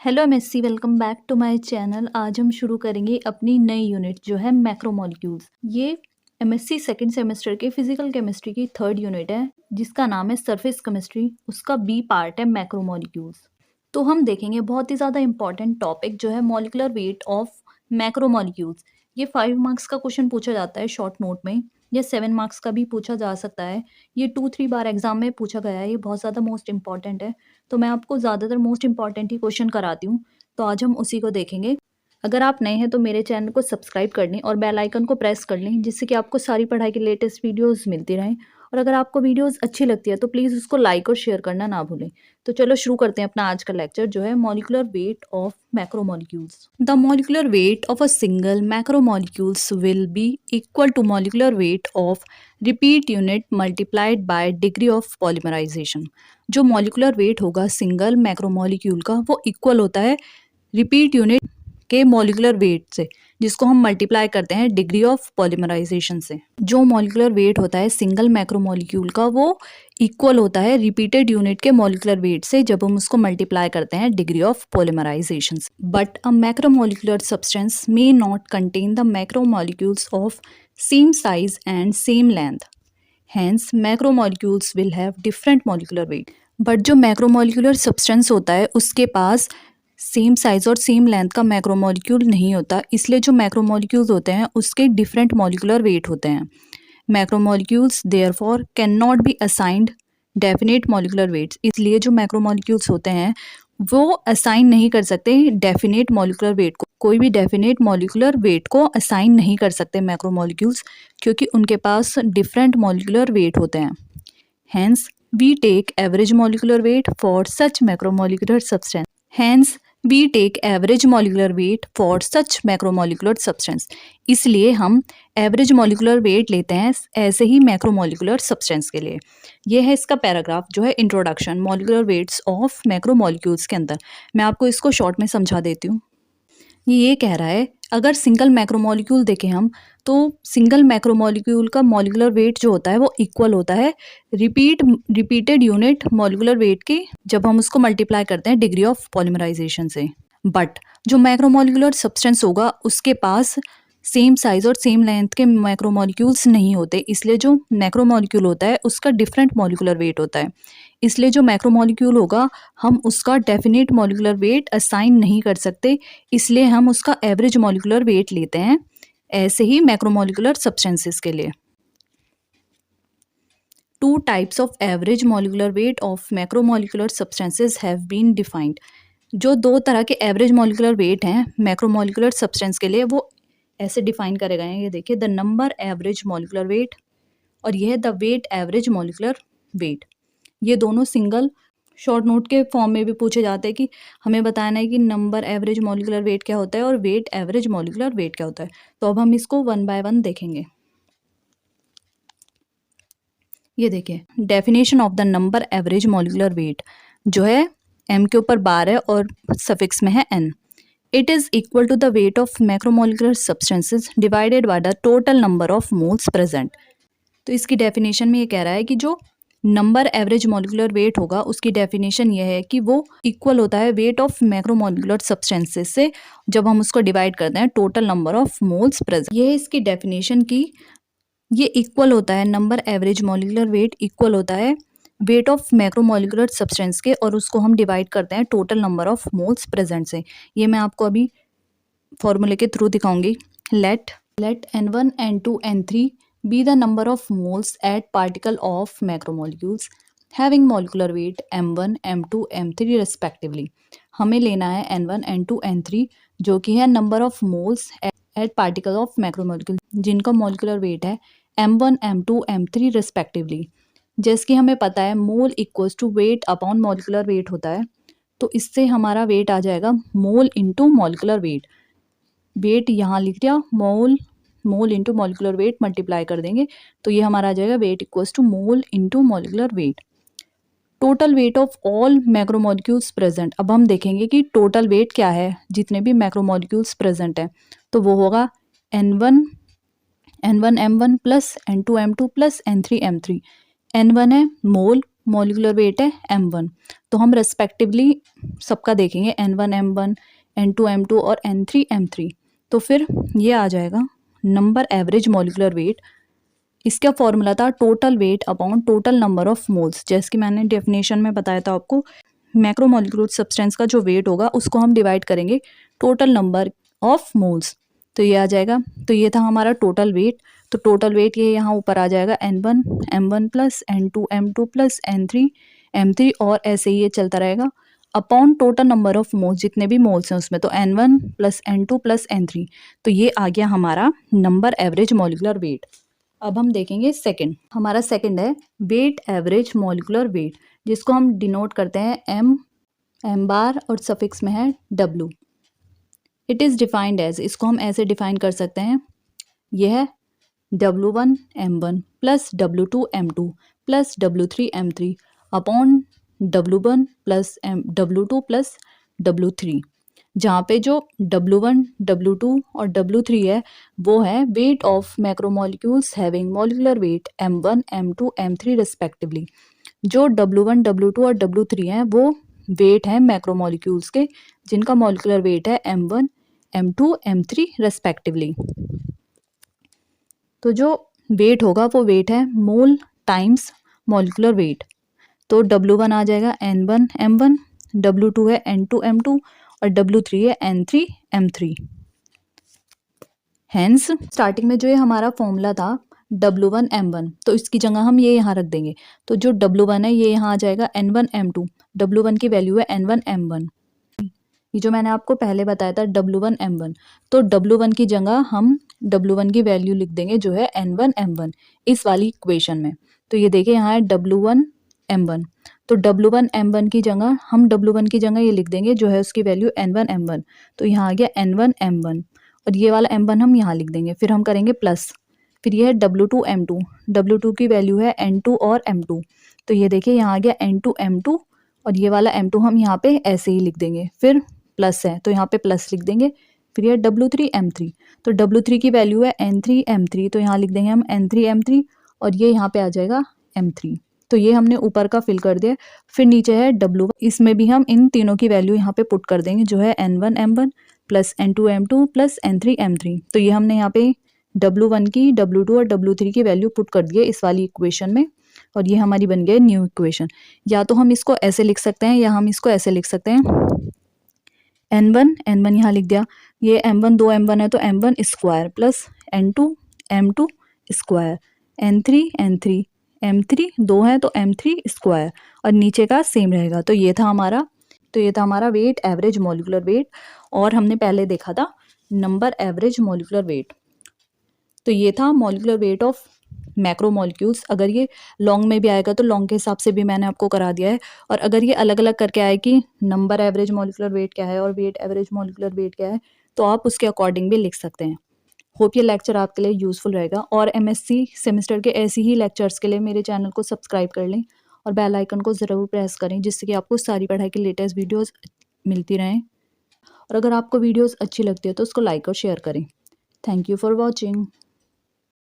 Hello MSc, welcome back to my channel. आज हम शुरू करेंगे अपनी नई यूनिट जो है मैक्रोमोलिक्यूल्स। ये एमएससी सेकंड सेमेस्टर के फिजिकल केमिस्ट्री की थर्ड यूनिट है जिसका नाम है सरफेस केमिस्ट्री। उसका बी पार्ट है मैक्रोमोलिक्यूल्स। तो हम देखेंगे बहुत ही ज़्यादा इंपॉर्टेंट टॉपिक जो है मॉलिकुलर वेट ऑफ मैक्रोमोलिक्यूल्स। ये 5 मार्क्स का क्वेश्चन पूछा जाता है शॉर्ट नोट में, या 7 मार्क्स का भी पूछा जा सकता है। ये 2-3 बार एग्जाम में पूछा गया है। ये बहुत ज़्यादा मोस्ट इंपॉर्टेंट है, तो मैं आपको ज़्यादातर मोस्ट इंपॉर्टेंट ही क्वेश्चन कराती हूँ। तो आज हम उसी को देखेंगे। अगर आप नए हैं तो मेरे चैनल को सब्सक्राइब कर लें और बेल आइकन को प्रेस कर लें, जिससे कि आपको सारी पढ़ाई की लेटेस्ट वीडियोस मिलती रहें। और अगर आपको वीडियोस अच्छी लगती है तो प्लीज़ उसको लाइक और शेयर करना ना भूलें। तो चलो शुरू करते हैं अपना आज का लेक्चर जो है molecular weight of macromolecules. The molecular weight of a single macromolecules will be equal to molecular weight of repeat unit multiplied by degree of polymerisation. जो मॉलिकुलर वेट होगा सिंगल मैक्रोमोलिक्यूल का वो इक्वल होता है repeat unit के molecular weight से, जिसको हम मल्टीप्लाई करते हैं डिग्री ऑफ पॉलीमराइजेशन से। जो मॉलिकुलर वेट होता है सिंगल मैक्रोमोलिक्यूल का वो इक्वल होता है रिपीटेड यूनिट के मॉलिकुलर वेट से, जब हम उसको मल्टीप्लाई करते हैं डिग्री ऑफ पॉलीमराइजेशन से। But a macromolecular substance may not contain the macromolecules of same size and same length, hence macromolecules will have different molecular weight. But जो macromolecular substance होता है उसके पास सेम साइज और same length का macromolecule नहीं होता, इसलिए जो मैक्रोमोलिक्यूल्स होते हैं उसके डिफरेंट मॉलिकुलर वेट होते हैं। Macromolecules therefore can not be assigned definite molecular weights, इसलिए जो मैक्रोमोलिक्यूल्स होते हैं वो असाइन नहीं कर सकते डेफिनेट मॉलिकुलर वेट को। कोई भी डेफिनेट मॉलिकुलर वेट को असाइन नहीं कर सकते मैक्रोमोलिक्यूल्स, क्योंकि उनके पास डिफरेंट मॉलिकुलर वेट होते हैं। Hence we take average molecular weight for such macromolecular substance. Hence we take average molecular weight for such macromolecular substance. इसलिए हम एवरेज मॉलिकुलर वेट लेते हैं ऐसे ही मैक्रोमोलिकुलर सब्सटेंस के लिए। ये है इसका पैराग्राफ जो है introduction molecular weights of macromolecules के अंदर। मैं आपको इसको शॉर्ट में समझा देती हूँ। ये कह रहा है अगर सिंगल मैक्रोमोलिक्यूल देखें हम, तो सिंगल मैक्रोमोलिक्यूल का मॉलिकुलर वेट जो होता है वो इक्वल होता है रिपीटेड यूनिट मॉलिकुलर वेट के, जब हम उसको मल्टीप्लाई करते हैं डिग्री ऑफ पॉलीमराइजेशन से। बट जो मैक्रोमोलिकुलर सब्सटेंस होगा उसके पास सेम साइज और सेम लेंथ के मैक्रोमोलिक्यूल्स नहीं होते, इसलिए जो मैक्रोमोलिक्यूल होता है उसका डिफरेंट मॉलिकुलर वेट होता है। इसलिए जो मैक्रोमोलिक्यूल होगा हम उसका डेफिनेट मॉलिकुलर वेट असाइन नहीं कर सकते, इसलिए हम उसका एवरेज मॉलिकुलर वेट लेते हैं ऐसे ही मैक्रोमोलिकुलर सब्सटेंसेस के लिए। 2 types of average molecular weight of macromolecular substances have been defined. जो 2 तरह के एवरेज मॉलिकुलर वेट हैं मैक्रोमोलिकुलर सब्सटेंस के लिए वो ऐसे डिफाइन करे गए हैं। ये देखिए, the number average molecular weight और यह है the weight average molecular weight. ये दोनों सिंगल शॉर्ट नोट के फॉर्म में भी पूछे जाते हैं कि हमें बताना है कि नंबर एवरेज मॉलिकुलर वेट क्या होता है और वेट एवरेज मॉलिकुलर वेट क्या होता है। तो अब हम इसको 1 बाय 1 देखेंगे। ये देखिए, definition of the number average molecular wait जो है m के ऊपर बार है और सफिक्स में है n। It is equal to the weight of macromolecular substances divided by the total number of moles present. तो इसकी डेफिनेशन में ये कह रहा है कि जो नंबर एवरेज मॉलिकुलर वेट होगा उसकी डेफिनेशन ये है कि वो इक्वल होता है वेट ऑफ मैक्रोमोलिकुलर सब्सटेंसेस से, जब हम उसको डिवाइड करते हैं total number of moles present. ये है इसकी डेफिनेशन की ये इक्वल होता है number average molecular weight equal होता है वेट ऑफ मैक्रोमोलिकुलर सब्सटेंस के, और उसको हम डिवाइड करते हैं total number of moles present से। ये मैं आपको अभी फॉर्मूले के थ्रू दिखाऊंगी। Let n1 n2 n3 be the number of moles at particle of macromolecules having molecular weight m1 m2 m3 respectively। हमें लेना है n1 n2 n3 जो कि है number of moles at particle of macromolecule जिनका molecular weight है m1 m2 m3 respectively. जैसे कि हमें पता है mole equals to weight upon molecular weight होता है, तो इससे हमारा वेट आ जाएगा mole into molecular weight. Weight यहाँ लिख दिया, mole into molecular weight multiply कर देंगे तो ये हमारा आ जाएगा weight equals to mole into molecular weight. Total weight of all macromolecules present. अब हम देखेंगे कि टोटल वेट क्या है जितने भी मैक्रोमोलिक्यूल्स प्रेजेंट हैं, तो वो होगा n1 m1 plus n2 m2 plus n3 m3। n1 है मोल मॉलिक्यूलर वेट है m1। तो हम रेस्पेक्टिवली सबका देखेंगे n1 m1, n2 m2 और n3 m3। तो फिर ये आ जाएगा नंबर एवरेज मॉलिक्यूलर वेट। इसका फॉर्मूला था total weight upon total number of moles. जैसे कि मैंने डेफिनेशन में बताया था आपको, मैक्रोमोलिक्यूलर सब्सटेंस का जो वेट होगा उसको हम डिवाइड करेंगे टोटल नंबर ऑफ मोल्स। तो ये आ जाएगा। तो ये था हमारा टोटल वेट। तो टोटल वेट ये यहाँ ऊपर आ जाएगा n1 m1 plus n2 m2 plus n3 m3 और ऐसे ही ये चलता रहेगा upon total number of moles, जितने भी मोल्स हैं उसमें। तो n1 plus n2 plus n3। तो ये आ गया हमारा नंबर एवरेज मॉलिक्यूलर वेट। अब हम देखेंगे सेकंड। हमारा सेकंड है वेट एवरेज मॉलिक्यूलर वेट, जिसको हम डिनोट करते हैं एम बार और सफिक्स में है W। It is defined as, इसको हम ऐसे डिफाइन कर सकते हैं, यह है W1 M1 plus W2 M2 plus W3 M3 upon W1 plus W2 plus W3, जहाँ पे जो W1, W2 और W3 है वो है wait of macromolecules having molecular weight M1, M2, M3 respectively. जो W1, W2 और W3 हैं वो वेट हैं मैक्रोमोलिक्यूल्स के, जिनका मॉलिक्यूलर वेट है M1, M2, M3 रिस्पेक्टिवली। तो जो वेट होगा वो वेट है मोल टाइम्स मॉलिक्यूलर वेट। तो W1 आ जाएगा N1 M1, W2 है N2 M2 और W3 है N3 M3। हेंस स्टार्टिंग में जो ये हमारा फॉर्मूला था W1 M1, तो इसकी जगह हम ये यहाँ रख देंगे। तो जो W1 है ये यहाँ आ जाएगा N1 M2, W1 की वैल्यू है N1 M1। ये जो मैंने आपको पहले बताया था W1 M1, तो W1 की जगह हम W1 की वैल्यू लिख देंगे जो है N1 M1 इस वाली इक्वेशन में। तो ये देखिए यहाँ है W1 M1, तो W1 M1 की जगह हम W1 की जगह ये लिख देंगे जो है उसकी वैल्यू N1 M1। तो यहाँ आ गया N1 M1 और ये वाला M1 हम यहाँ लिख देंगे। फिर हम करेंगे प्लस, फिर ये है W2 M2, W2 की वैल्यू है N2 और M2। तो ये देखिए यहाँ आ गया N2 M2 और ये वाला M2 हम यहाँ पे ऐसे ही लिख देंगे। फिर प्लस है तो यहाँ पे प्लस लिख देंगे। फिर ये W3 M3, तो W3 की वैल्यू है N3 M3, तो यहाँ लिख देंगे हम N3 M3 और ये यहाँ पे आ जाएगा M3। तो ये हमने ऊपर का फिल कर दिया। फिर नीचे है W1, इसमें भी हम इन तीनों की वैल्यू यहाँ पे पुट कर देंगे जो है N1 M1 plus N2 M2 plus N3 M3। तो ये हमने यहाँ पे W1 की, W2 और W3 की वैल्यू पुट कर दी है इस वाली इक्वेशन में और ये हमारी बन गई न्यू इक्वेशन। या तो हम इसको ऐसे लिख सकते हैं या हम इसको ऐसे लिख सकते हैं, N1 यहाँ लिख दिया, ये M1 दो M1 है तो M1 square plus N2 M2 square, N3 M3 दो है तो M3 स्क्वायर और नीचे का सेम रहेगा। तो ये था हमारा वेट एवरेज मॉलिक्यूलर वेट। और हमने पहले देखा था नंबर एवरेज मॉलिक्यूलर वेट। तो ये था मॉलिक्यूलर वेट ऑफ मैक्रोमोलिक्यूल्स। अगर ये लॉन्ग में भी आएगा तो लॉन्ग के हिसाब से भी मैंने आपको करा दिया है, और अगर ये अलग अलग करके आए कि नंबर एवरेज मॉलिक्यूलर वेट क्या है और वेट एवरेज मॉलिक्यूलर वेट क्या है, तो आप उसके अकॉर्डिंग भी लिख सकते हैं। होप ये लेक्चर आपके लिए यूज़फुल रहेगा, और MSc सेमेस्टर के ऐसी ही लेक्चर्स के लिए मेरे चैनल को सब्सक्राइब कर लें और बेल आइकन को ज़रूर प्रेस करें, जिससे कि आपको सारी पढ़ाई की लेटेस्ट वीडियोज़ मिलती रहें। और अगर आपको वीडियोज़ अच्छी लगती है तो उसको लाइक और शेयर करें। Thank you for watching.